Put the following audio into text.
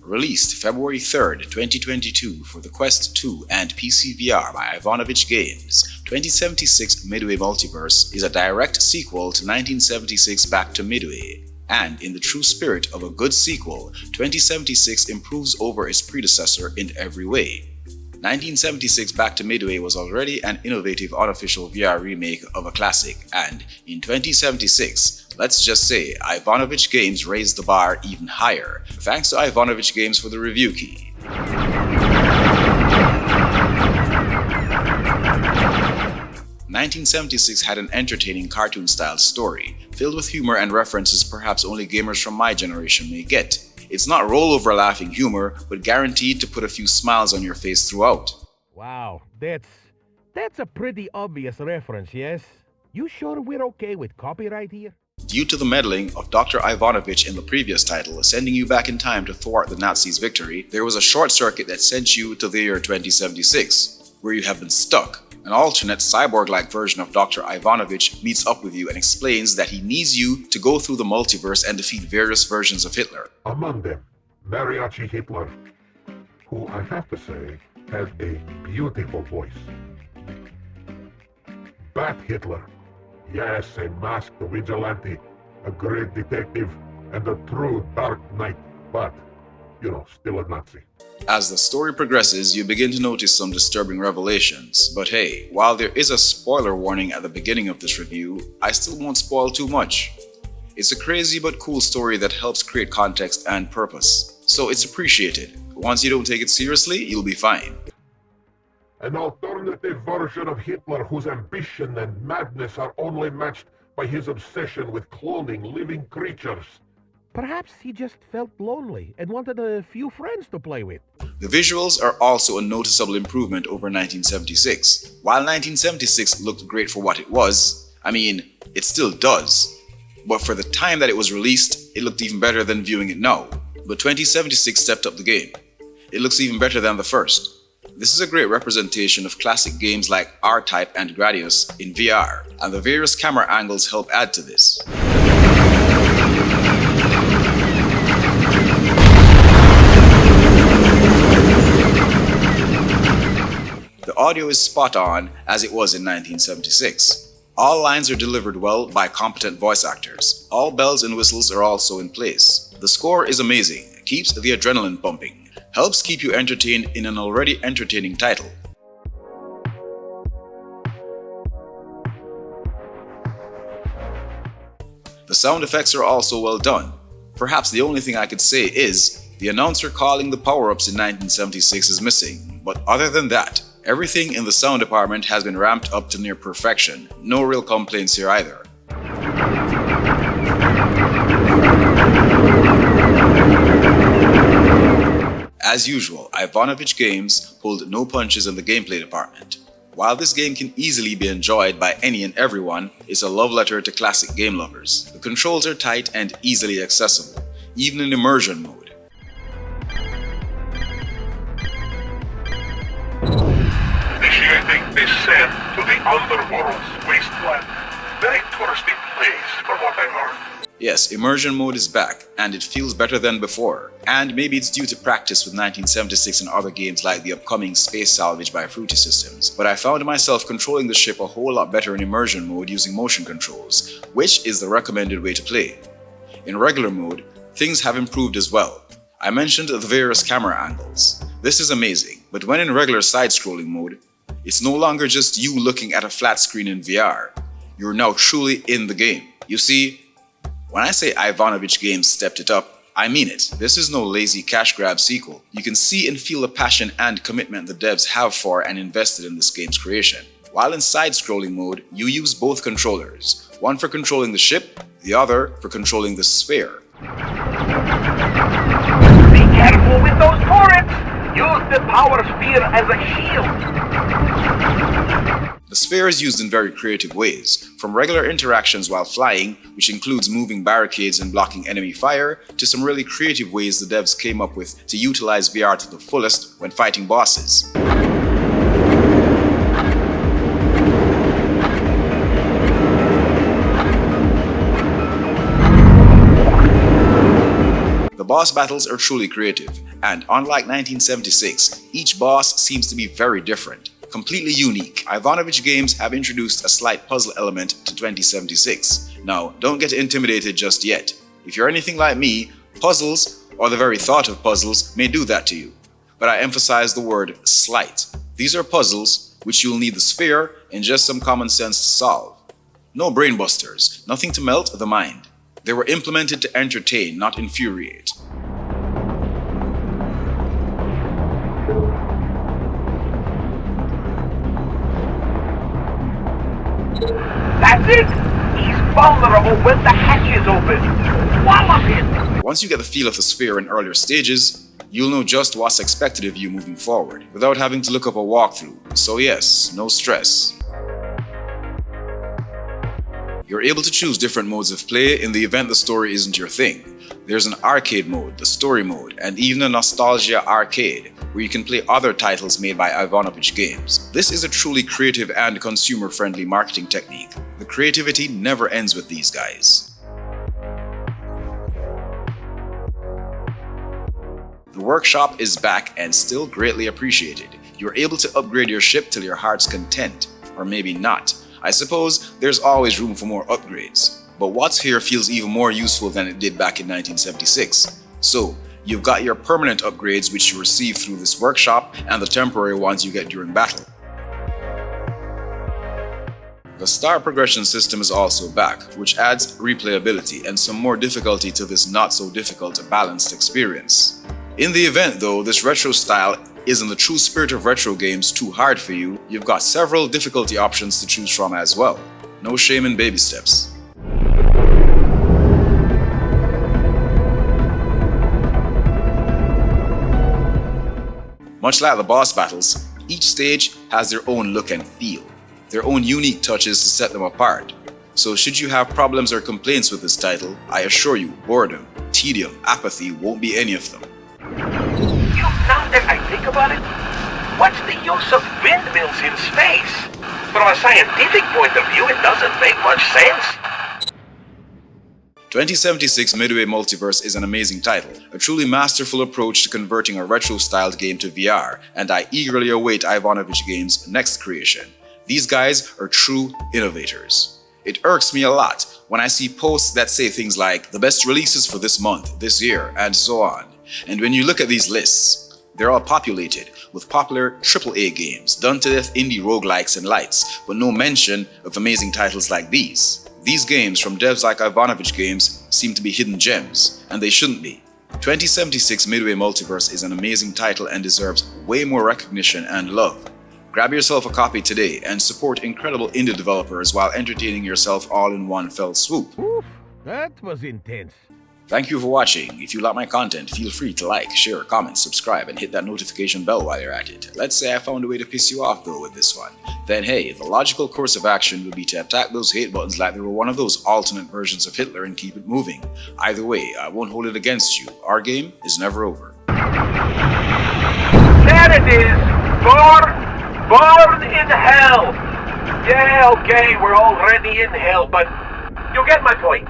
Released February 3rd, 2022 for the Quest 2 and PC VR by Ivanovich Games, 2076 Midway Multiverse is a direct sequel to 1976 Back to Midway. And in the true spirit of a good sequel, 2076 improves over its predecessor in every way. 1976 Back to Midway was already an innovative unofficial VR remake of a classic, and in 2076, let's just say Ivanovich Games raised the bar even higher. Thanks to Ivanovich Games for the review key. 1976 had an entertaining cartoon-style story, filled with humor and references perhaps only gamers from my generation may get. It's not rollover laughing humor, but guaranteed to put a few smiles on your face throughout. Wow, that's a pretty obvious reference, yes? You sure we're okay with copyright here? Due to the meddling of Dr. Ivanovich in the previous title, sending you back in time to thwart the Nazis' victory, there was a short circuit that sent you to the year 2076, where you have been stuck. An alternate cyborg-like version of Dr. Ivanovich meets up with you and explains that he needs you to go through the multiverse and defeat various versions of Hitler. Among them, Mariachi Hitler, who I have to say has a beautiful voice. Bat Hitler, yes, a masked vigilante, a great detective, and a true dark knight, but, still a Nazi. As the story progresses, you begin to notice some disturbing revelations, but hey, while there is a spoiler warning at the beginning of this review, I still won't spoil too much. It's a crazy but cool story that helps create context and purpose, so it's appreciated. Once you don't take it seriously, you'll be fine. An alternative version of Hitler whose ambition and madness are only matched by his obsession with cloning living creatures. Perhaps he just felt lonely and wanted a few friends to play with. The visuals are also a noticeable improvement over 1976. While 1976 looked great for what it was, it still does. But for the time that it was released, it looked even better than viewing it now. But 2076 stepped up the game. It looks even better than the first. This is a great representation of classic games like R-Type and Gradius in VR, and the various camera angles help add to this. The audio is spot on as it was in 1976. All lines are delivered well by competent voice actors. All bells and whistles are also in place. The score is amazing, keeps the adrenaline pumping, helps keep you entertained in an already entertaining title. The sound effects are also well done. Perhaps the only thing I could say is, the announcer calling the power-ups in 1976 is missing, but other than that, everything in the sound department has been ramped up to near perfection. No real complaints here either. As usual, Ivanovich Games pulled no punches in the gameplay department. While this game can easily be enjoyed by any and everyone, it's a love letter to classic game lovers. The controls are tight and easily accessible, even in immersion mode. Initiating descent to the underworld's wasteland. Very touristy place, from what I heard. Yes, immersion mode is back, and it feels better than before. And maybe it's due to practice with 1976 and other games like the upcoming Space Salvage by Fruity Systems, but I found myself controlling the ship a whole lot better in immersion mode using motion controls, which is the recommended way to play. In regular mode, things have improved as well. I mentioned the various camera angles. This is amazing, but when in regular side-scrolling mode, it's no longer just you looking at a flat screen in VR. You're now truly in the game. You see, when I say Ivanovich Games stepped it up, I mean it. This is no lazy cash grab sequel. You can see and feel the passion and commitment the devs have for and invested in this game's creation. While in side-scrolling mode, you use both controllers, one for controlling the ship, the other for controlling the sphere. Be careful with those turrets! Use the power sphere as a shield! The sphere is used in very creative ways, from regular interactions while flying, which includes moving barricades and blocking enemy fire, to some really creative ways the devs came up with to utilize VR to the fullest when fighting bosses. The The boss battles are truly creative, and unlike 1976, each boss seems to be very different, completely unique. Ivanovich Games have introduced a slight puzzle element to 2076. Now, don't get intimidated just yet. If you're anything like me, puzzles, or the very thought of puzzles, may do that to you. But I emphasize the word slight. These are puzzles which you'll need the sphere and just some common sense to solve. No brainbusters, nothing to melt the mind. They were implemented to entertain, not infuriate. That's it! He's vulnerable when the hatch is open. Wallop him! Once you get the feel of the sphere in earlier stages, you'll know just what's expected of you moving forward, without having to look up a walkthrough. So yes, no stress. You're able to choose different modes of play in the event the story isn't your thing. There's an arcade mode, the story mode, and even a nostalgia arcade, where you can play other titles made by Ivanovich Games. This is a truly creative and consumer-friendly marketing technique. The creativity never ends with these guys. The workshop is back and still greatly appreciated. You're able to upgrade your ship till your heart's content, or maybe not. I suppose there's always room for more upgrades. But what's here feels even more useful than it did back in 1976. So, you've got your permanent upgrades which you receive through this workshop and the temporary ones you get during battle. The star progression system is also back, which adds replayability and some more difficulty to this not so difficult balanced experience. In the event though, this retro style is in the true spirit of retro games too hard for you, you've got several difficulty options to choose from as well. No shame in baby steps. Much like the boss battles, each stage has their own look and feel, their own unique touches to set them apart. So should you have problems or complaints with this title, I assure you boredom, tedium, apathy won't be any of them. Now that I think about it, what's the use of windmills in space? From a scientific point of view, it doesn't make much sense. 2076 Midway Multiverse is an amazing title, a truly masterful approach to converting a retro-styled game to VR, and I eagerly await Ivanovich Games' next creation. These guys are true innovators. It irks me a lot when I see posts that say things like, the best releases for this month, this year, and so on. And when you look at these lists, they're all populated with popular AAA games, done-to-death indie roguelikes and lights, but no mention of amazing titles like these. These games from devs like Ivanovich Games seem to be hidden gems, and they shouldn't be. 2076 Midway Multiverse is an amazing title and deserves way more recognition and love. Grab yourself a copy today and support incredible indie developers while entertaining yourself all in one fell swoop. Oof, that was intense. Thank you for watching. If you like my content, feel free to like, share, comment, subscribe, and hit that notification bell while you're at it. Let's say I found a way to piss you off though with this one. Then hey, the logical course of action would be to attack those hate buttons like they were one of those alternate versions of Hitler and keep it moving. Either way, I won't hold it against you. Our game is never over. There it is! Born in hell! Yeah, okay, we're already in hell, but you get my point.